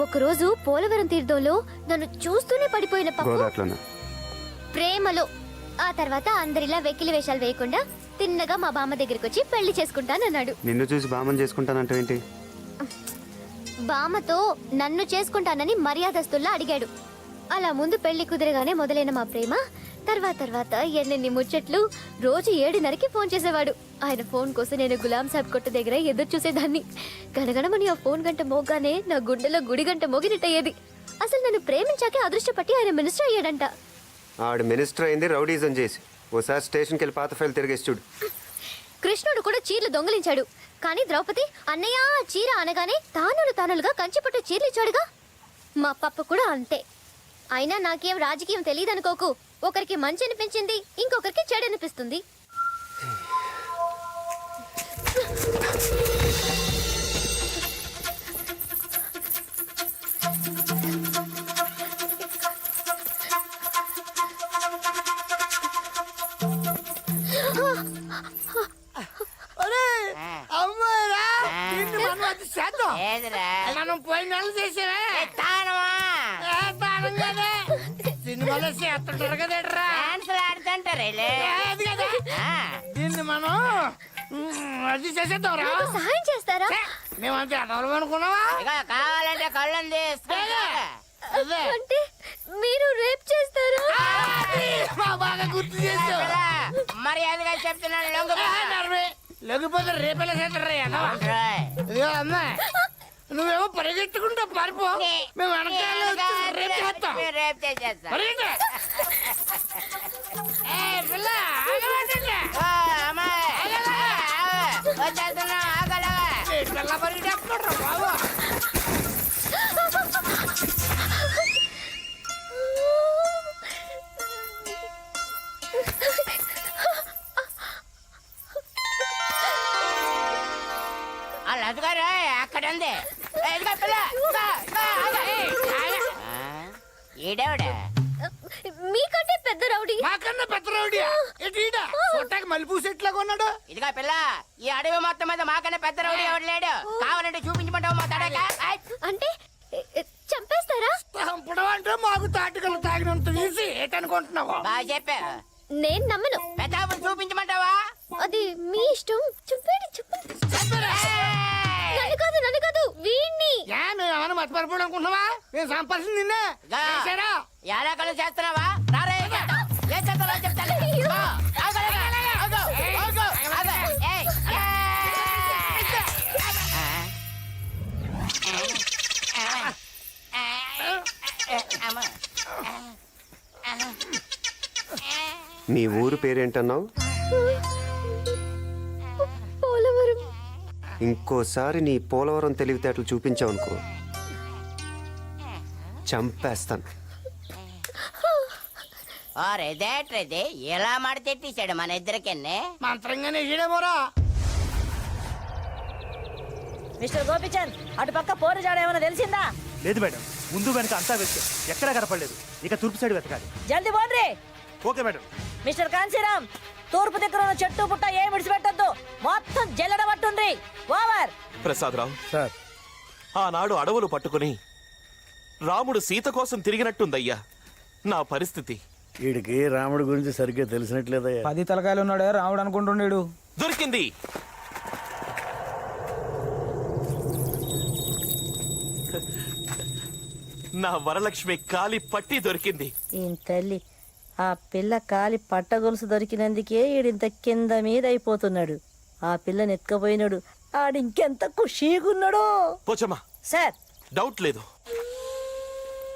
ఒకరోజు పోలవరం తీర్థంలో నన్ను చూస్తూనే పడిపోయిన పప్పు గోదాట్లోనా? ప్రేమలో. ఆ తర్వాత అందరిలా వెకిలి వేషాలు వేయకుండా తిన్నగా మా బామ్మ దగ్గరికి వచ్చి పెళ్లి చేసుకుంటానన్నాడు. నిన్ను చూసి బామ్మని చేసుకుంటానంటే ఏంటి? బామ్మతో నన్ను చేసుకుంటానని మర్యాదస్తుల్లా అడిగాడు. అలా ముందు పెళ్లి కుదిరగానే మొదలైన మా ప్రేమ తర్వాత ఎన్నెన్ని ముచ్చట్లు. రోజు 7:30కి ఫోన్ చేసేవాడు. ఆయన ఫోన్ కోసం నేను గులాం సాబ్ కొట్టు దగ్గర ఎదురు చూసేదాన్ని. గణగణమని ఆ ఫోన్ గంట మోగానే నా గుండెలో గుడి గంట మోగినట్టయ్యేది. అసలు నన్ను ప్రేమించాకే అదృష్టపట్టి ఆయన మినిస్టర్ అయ్యాడంట. ఆవిడ మినిస్టర్ అయింది రౌడీజం చేసి. ఓసారి స్టేషన్కి వెళ్ళి పాత ఫైల్ తిరిగేసి చూడు. కృష్ణుడు కూడా చీరలు దొంగలించాడు. కానీ ద్రౌపది అన్నయ్య చీర అనగానే తానులుగా కంచిపట్టు చీరలిచ్చాడుగా. మా పప్ప కూడా అంతే. అయినా నాకేం రాజకీయం తెలియదనుకోకు. ఒకరికి మంచి అనిపించింది, ఇంకొకరికి చెడు అనిపిస్తుంది. మనం పోయిన నెలలు చేసేవే సినిమాలో చేస్తుంటారు కదరా దీన్ని మనం అది చేసేద్దాం రా. సహాయం చేస్తారా? మేమంతే అనవరం అనుకున్నావా? కావాలంటే కళ్ళని అంటే మీరు రేప్ చేస్తారా? బాగా గుర్తు చేసావు. మరి అందుకని చెప్తున్నాను. లేకపోతే రేపెలా చేస్తారా? ఇదిగో అమ్మా, నువ్వేమో పరిగెత్తుకుంటా పారిపో. మేము వెనకాల రేపు చేస్తాం. రేపు చేసేస్తా. పిల్ల ఆగలేదండి. వచ్చేస్తున్నా ఆగలగా. పిల్ల పరిగెత్తుకుంటారా బాబు? అదుగారు అక్కడ ఉంది. ఈడేవిడ మీకంటే పెద్ద రౌడీ. మాకన్నా పెద్ద రౌడీ. చూడటానికి మల్లెపూ సెట్లాగా ఉన్నాడు. ఇదిగా పిల్ల, ఈ అడవి మొత్తం మీద మాకన్నా పెద్ద రౌడీ ఎవడు లేడు. కావాలంటే చూపించమంటావు మా తడక. అంటే చంపేస్తారా? చంపడం అంటే మాకు తాటికలు తాగినంత ఈజీ ఏంటనుకుంటున్నావు? బాగా చెప్పా. నేను నమ్మను. పెద్ద చూపించమంటావా? అది మీ ఇష్టం. నన్ను కాదు వీణ్ణి. మేమేమన్నా మర్చిపోవడం అనుకుంటున్నావా? మేము సంపాదించింది నిన్నే. ఎలా కలు చేస్తున్నావా? ఏం చేస్తావా చెప్తాను. మీ ఊరు పేరేంటన్నావు? పోలవరం. ఇంకోసారి నీ పోలవరం తెలివితేటలు చూపించావు అనుకో, చంపేస్తాను. రేదే ఎలా మాట తెట్టించాడు మన ఇద్దరికెన్నే. మంత్రంగానే ఈడేమోరా. మిస్టర్ గోపిచంద్, అటు పక్క పోరు జాడ ఏమైనా తెలిసిందా? లేదు మేడం, ముందు వెనక అంతా వెతికా, ఎక్కడా కనపడలేదు. ఇక తూర్పు సైడ్ వెతకాలి. జల్దీ పోండి. Okay madam. మిస్టర్ కాంశీరామ్, తూర్పు దగ్గర ఉన్న చెట్టు పుట్ట ఏం విడిచిపెట్టద్దు. మొత్తం జల్లడ పట్టుండ్రి. ఓవర్. ప్రసాదరావు సార్, ఆనాడు అడవులు పట్టుకుని రాముడు సీత కోసం తిరిగినట్టుందయ్యా నా పరిస్థితి. వీడికి రాముడి గురించి సరిగ్గా తెలిసినట్లేదయ్యా. 10 తలకాయలు ఉన్నాడే రాముడు అనుకుంటుండేడు. దొరికింది. నా వరలక్ష్మి కాలి పట్టి దొరికింది. ఏం తల్లి, ఆ పిల్ల కాలి పట్టగొలుసు దొరికినందుకే ఈడింత కింద మీద అయిపోతున్నాడు. ఆ పిల్లని ఎత్తుకపోయినాడు. ఆడింకెంత ఖుషీగున్నాడో. పోచమ్మా, సార్, డౌట్ లేదు,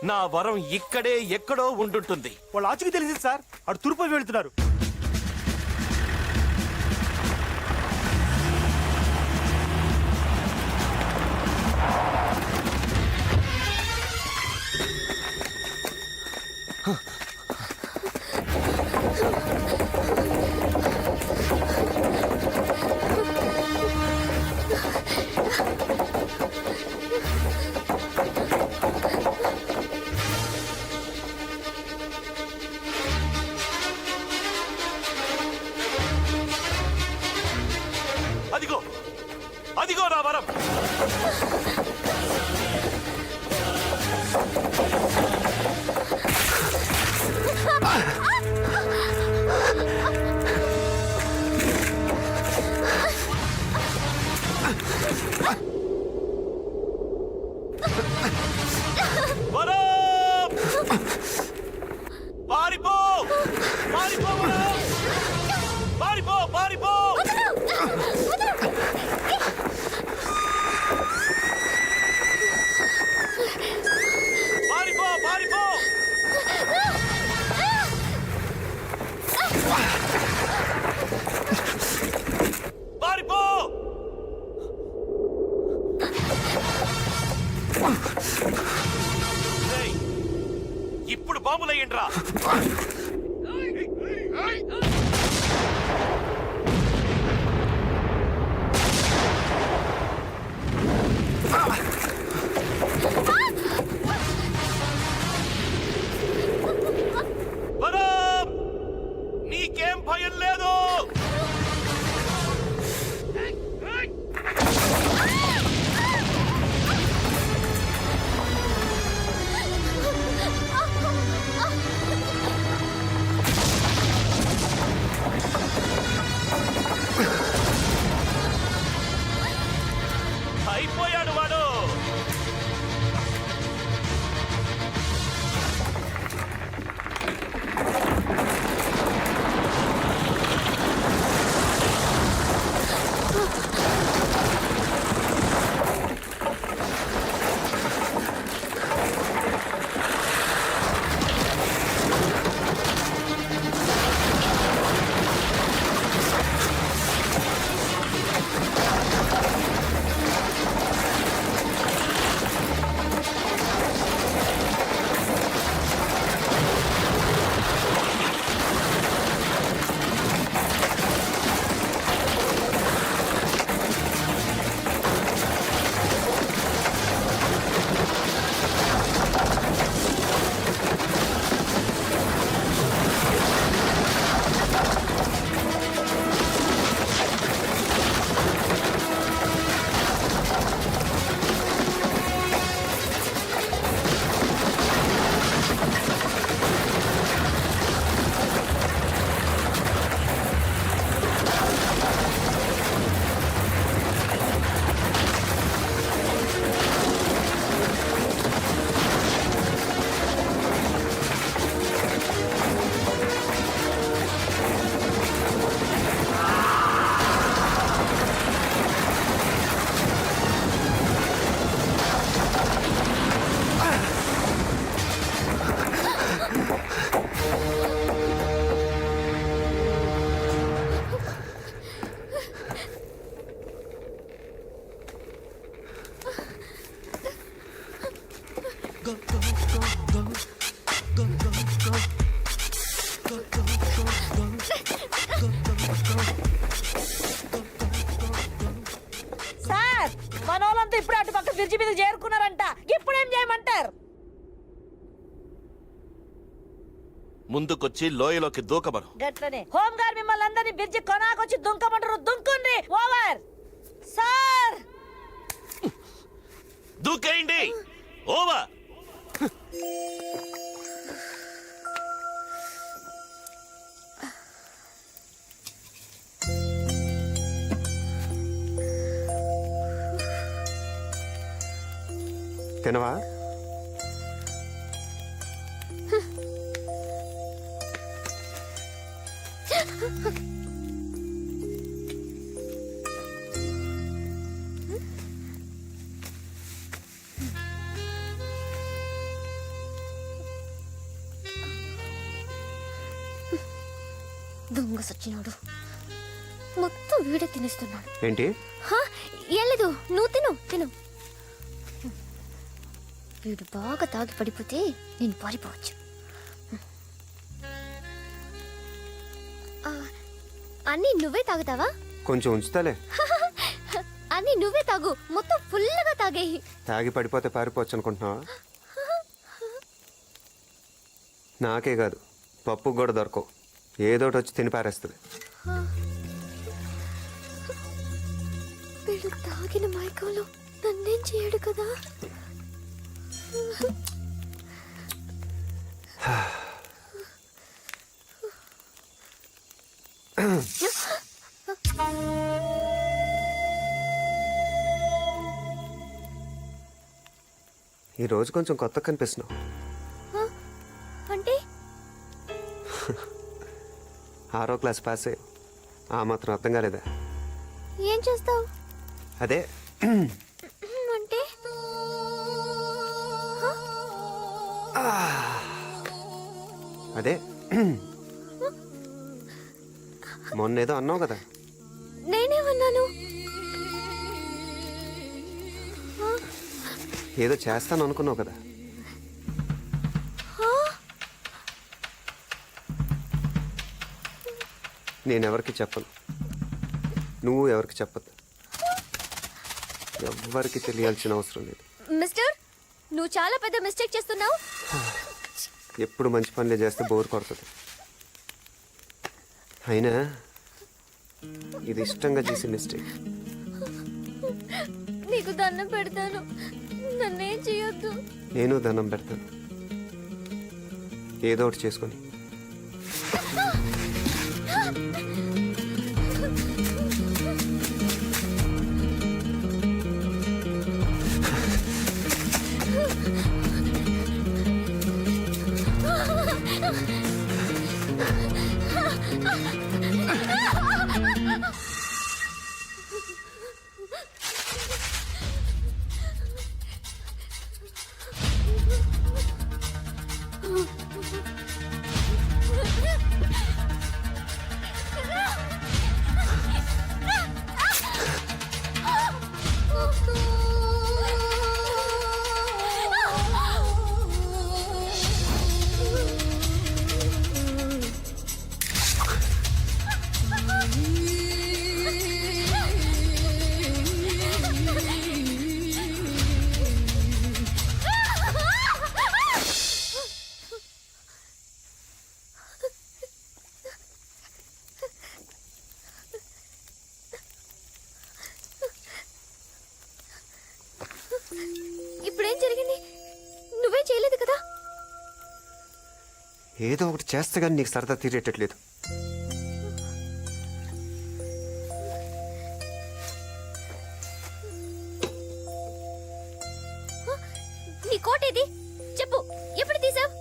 నా వరం ఇక్కడే ఎక్కడో ఉండుంటుంది. వాళ్ళు ఆచుకు తెలిసింది సార్. అటు తూర్పు వెళ్తున్నారు. పారిపో పారిపో వరం! పారిపో పారిపో పారిపో పారిపో పారిపో రేయ్, ఇప్పుడు బాంబులయ్యండ్రా. వరం! నీకేం భయం లేదు. అయిపోయాడు వాడు. సార్ మనోళ్ళంతా ఇప్పుడు అటు పక్క బ్రిడ్జి మీద చేరుకున్నారంట. ఇప్పుడేం చేయమంటారు? ముందుకొచ్చి లోయలోకి దూకమను. గట్లనే హోమ్ గార్డ్ మిమ్మల్ని అందరినీ బ్రిడ్జి కొనాకొచ్చి దుంకమంటారు. దుంకుండ్రి. ఓవర్. సార్ దూకేయండి. ఓవర్. తినవా? దొంగ సచ్చినోడు మొత్తం వీడే తినేస్తున్నాడు. ఏంటి? ఏం లేదు, నువ్వు తిను తిను. వీడు బాగా తాగి పడిపోతే నేను పారిపోవచ్చు. అన్నీ నువ్వే తాగుతావా? కొంచెం ఉంచుతాలే. అన్నీ నువ్వే తాగు, మొత్తం ఫుల్గా తాగేయి. తాగి పడిపోతే పారిపోవచ్చు అనుకుంటున్నావా? నాకే కాదు, పప్పు కూడా దొరకవు. ఏదోటి వచ్చి తిని పారేస్తుంది. వీడు తాగిన మైకంలో నన్నేం చేయడు కదా. ఈ రోజు కొంచెం కొత్త కనిపిస్తున్నావు. 6వ క్లాస్ పాసే. ఆ మాత్రం అర్థం కాలేదా? ఏం చేస్తావు అదే అంటే? అదే మొన్నేదో అన్నావు కదా. నేనేమన్నాను? ఏదో చేస్తాను అనుకున్నావు కదా. నేనెవరికి చెప్పను, నువ్వు ఎవరికి చెప్పద్దు. ఎవ్వరికి తెలియాల్సిన అవసరం లేదు. మిస్టర్, నువ్వు చాలా పెద్ద మిస్టేక్ చేస్తున్నావు. ఎప్పుడు మంచి పనులే చేస్తే బోర్ కొడుతుంది. అయినా ఇది ఇష్టంగా చేసే మిస్టేక్. నీకు దండం పెడతాను, నన్నేం చేయొద్దు. నేను దండం పెడతాను, ఏదో ఒకటి చేసుకొని. ఇప్పుడేం జరిగింది? నువ్వేం చేయలేదు కదా? ఏదో ఒకటి చేస్తే కానీ నీకు సరదా తీరేటట్లేదు. నీ కోట్ ఏది? చెప్పు, ఎప్పుడు తీసావు?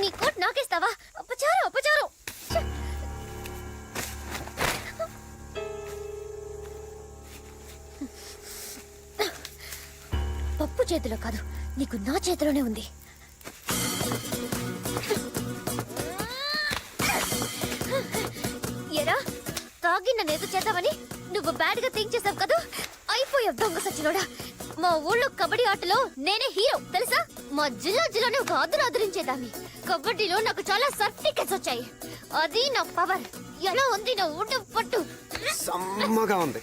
నీ కోట్ నాకేస్తావా? అపచారం, అపచారం. ఛ! పప్పు చేతిలో కాదు, నీకు నా చేతిలోనే ఉంది. ఎరా, తాగి నన్ను ఏదో చేద్దామని నువ్వు బ్యాడ్ గా థింక్ చేసావు కదా. అయిపోయావు దొంగ సచ్చినోడా. మా ఊళ్ళో కబడ్డీ ఆటలో నేనే హీరో తెలుసా? మా జిల్లానే ఒక ఆదరించేదాన్ని. కబడ్డీలో నాకు చాలా సర్టిఫికెట్స్ వచ్చాయి. అది నా పవర్. ఎలా ఉంది నా ఊట పట్టు? సమ్మగా ఉంది.